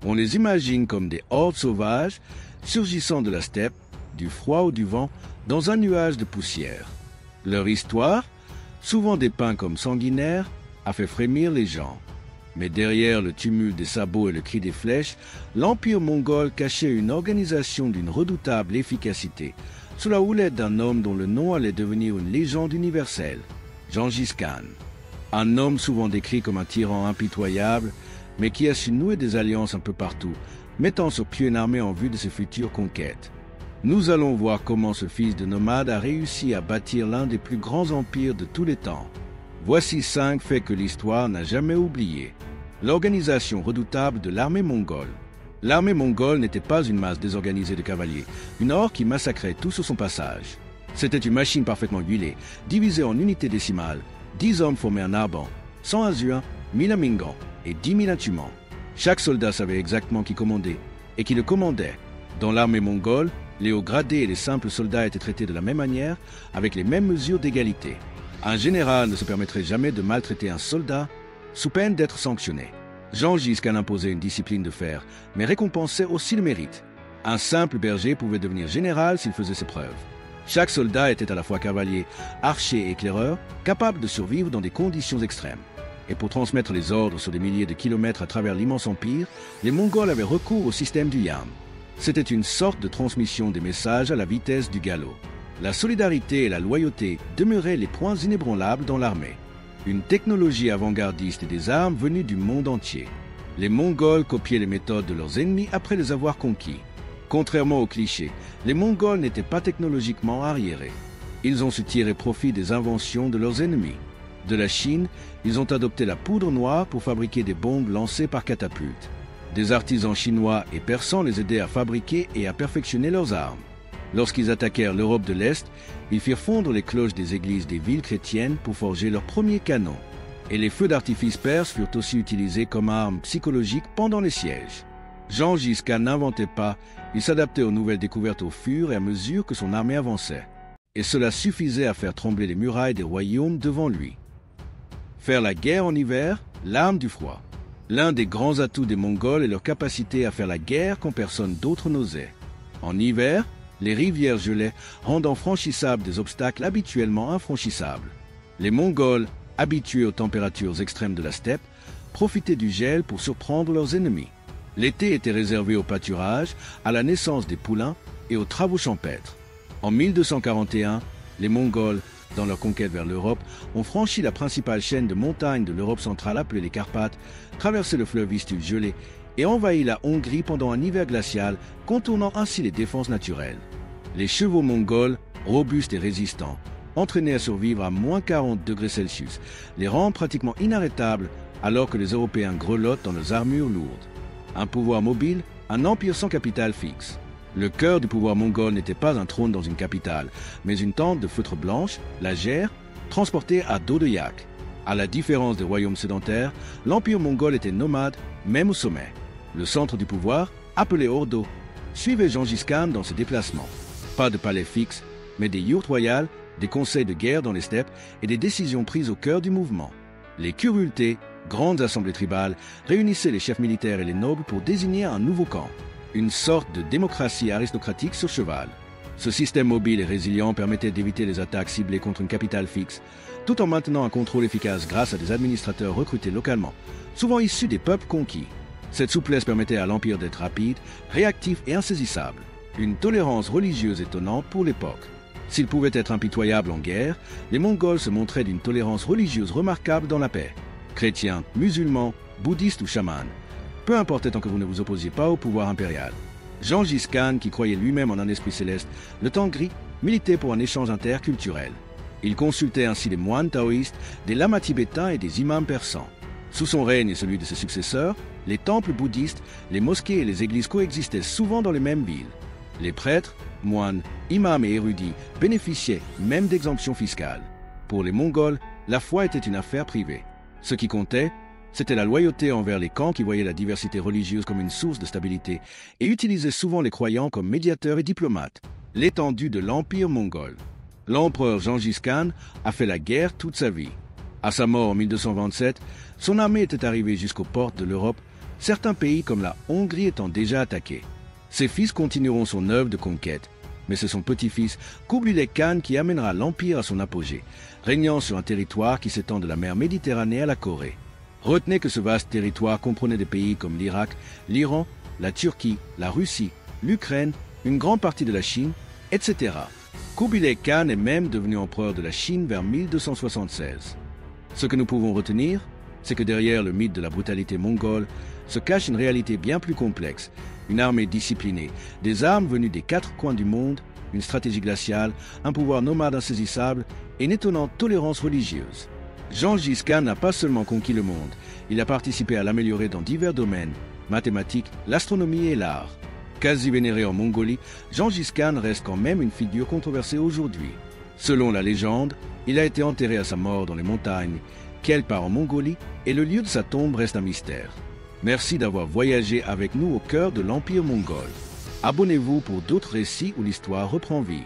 On les imagine comme des hordes sauvages surgissant de la steppe, du froid ou du vent, dans un nuage de poussière. Leur histoire, souvent dépeinte comme sanguinaire, a fait frémir les gens. Mais derrière le tumulte des sabots et le cri des flèches, l'Empire mongol cachait une organisation d'une redoutable efficacité, sous la houlette d'un homme dont le nom allait devenir une légende universelle, Gengis Khan. Un homme souvent décrit comme un tyran impitoyable, mais qui a su nouer des alliances un peu partout, mettant sur pied une armée en vue de ses futures conquêtes. Nous allons voir comment ce fils de nomade a réussi à bâtir l'un des plus grands empires de tous les temps. Voici 5 faits que l'histoire n'a jamais oubliés. L'organisation redoutable de l'armée mongole. L'armée mongole n'était pas une masse désorganisée de cavaliers, une horde qui massacrait tout sur son passage. C'était une machine parfaitement huilée, divisée en unités décimales. 10 hommes formaient un arban, 100 Azuins, 1000 Amingans et 10 000 Intumans. Chaque soldat savait exactement qui commandait et qui le commandait. Dans l'armée mongole, les hauts gradés et les simples soldats étaient traités de la même manière, avec les mêmes mesures d'égalité. Un général ne se permettrait jamais de maltraiter un soldat, sous peine d'être sanctionné. Gengis Khan imposait une discipline de fer, mais récompensait aussi le mérite. Un simple berger pouvait devenir général s'il faisait ses preuves. Chaque soldat était à la fois cavalier, archer et éclaireur, capable de survivre dans des conditions extrêmes. Et pour transmettre les ordres sur des milliers de kilomètres à travers l'immense empire, les Mongols avaient recours au système du Yam. C'était une sorte de transmission des messages à la vitesse du galop. La solidarité et la loyauté demeuraient les points inébranlables dans l'armée. Une technologie avant-gardiste et des armes venues du monde entier. Les Mongols copiaient les méthodes de leurs ennemis après les avoir conquis. Contrairement aux clichés, les Mongols n'étaient pas technologiquement arriérés. Ils ont su tirer profit des inventions de leurs ennemis. De la Chine, ils ont adopté la poudre noire pour fabriquer des bombes lancées par catapulte. Des artisans chinois et persans les aidaient à fabriquer et à perfectionner leurs armes. Lorsqu'ils attaquèrent l'Europe de l'Est, ils firent fondre les cloches des églises des villes chrétiennes pour forger leurs premiers canons. Et les feux d'artifice perses furent aussi utilisés comme armes psychologiques pendant les sièges. Gengis Khan n'inventait pas, il s'adaptait aux nouvelles découvertes au fur et à mesure que son armée avançait. Et cela suffisait à faire trembler les murailles des royaumes devant lui. Faire la guerre en hiver, l'arme du froid. L'un des grands atouts des Mongols est leur capacité à faire la guerre quand personne d'autre n'osait. En hiver, les rivières gelaient, rendant franchissables des obstacles habituellement infranchissables. Les Mongols, habitués aux températures extrêmes de la steppe, profitaient du gel pour surprendre leurs ennemis. L'été était réservé au pâturage, à la naissance des poulains et aux travaux champêtres. En 1241, les Mongols, dans leur conquête vers l'Europe, ont franchi la principale chaîne de montagnes de l'Europe centrale appelée les Carpates, traversé le fleuve Vistule gelé et envahi la Hongrie pendant un hiver glacial, contournant ainsi les défenses naturelles. Les chevaux mongols, robustes et résistants, entraînés à survivre à moins 40 degrés Celsius, les rendent pratiquement inarrêtables alors que les Européens grelottent dans leurs armures lourdes. Un pouvoir mobile, un empire sans capitale fixe. Le cœur du pouvoir mongol n'était pas un trône dans une capitale, mais une tente de feutre blanche, la gère, transportée à dos de yak. À la différence des royaumes sédentaires, l'empire mongol était nomade, même au sommet. Le centre du pouvoir, appelé Ordo, suivait Gengis Khan dans ses déplacements. Pas de palais fixe, mais des yurts royales, des conseils de guerre dans les steppes et des décisions prises au cœur du mouvement. Les curultés, grandes assemblées tribales, réunissaient les chefs militaires et les nobles pour désigner un nouveau camp. Une sorte de démocratie aristocratique sur cheval. Ce système mobile et résilient permettait d'éviter les attaques ciblées contre une capitale fixe, tout en maintenant un contrôle efficace grâce à des administrateurs recrutés localement, souvent issus des peuples conquis. Cette souplesse permettait à l'Empire d'être rapide, réactif et insaisissable. Une tolérance religieuse étonnante pour l'époque. S'ils pouvaient être impitoyables en guerre, les Mongols se montraient d'une tolérance religieuse remarquable dans la paix. Chrétiens, musulmans, bouddhistes ou chamans, peu importait tant que vous ne vous opposiez pas au pouvoir impérial. Gengis Khan, qui croyait lui-même en un esprit céleste, le temps gris, militait pour un échange interculturel. Il consultait ainsi les moines taoïstes, des lamas tibétains et des imams persans. Sous son règne et celui de ses successeurs, les temples bouddhistes, les mosquées et les églises coexistaient souvent dans les mêmes villes. Les prêtres, moines, imams et érudits bénéficiaient même d'exemptions fiscales. Pour les Mongols, la foi était une affaire privée. Ce qui comptait, c'était la loyauté envers les camps qui voyaient la diversité religieuse comme une source de stabilité et utilisaient souvent les croyants comme médiateurs et diplomates. L'étendue de l'Empire mongol. L'empereur Gengis Khan a fait la guerre toute sa vie. À sa mort en 1227, son armée était arrivée jusqu'aux portes de l'Europe, certains pays comme la Hongrie étant déjà attaqués. Ses fils continueront son œuvre de conquête, mais c'est son petit-fils, Kublai Khan, qui amènera l'Empire à son apogée, régnant sur un territoire qui s'étend de la mer Méditerranée à la Corée. Retenez que ce vaste territoire comprenait des pays comme l'Irak, l'Iran, la Turquie, la Russie, l'Ukraine, une grande partie de la Chine, etc. Kublai Khan est même devenu empereur de la Chine vers 1276. Ce que nous pouvons retenir, c'est que derrière le mythe de la brutalité mongole se cache une réalité bien plus complexe, une armée disciplinée, des armes venues des 4 coins du monde, une stratégie glaciale, un pouvoir nomade insaisissable et une étonnante tolérance religieuse. Gengis Khan n'a pas seulement conquis le monde, il a participé à l'améliorer dans divers domaines, mathématiques, l'astronomie et l'art. Quasi vénéré en Mongolie, Gengis Khan reste quand même une figure controversée aujourd'hui. Selon la légende, il a été enterré à sa mort dans les montagnes, quelque part en Mongolie, et le lieu de sa tombe reste un mystère. Merci d'avoir voyagé avec nous au cœur de l'Empire mongol. Abonnez-vous pour d'autres récits où l'histoire reprend vie.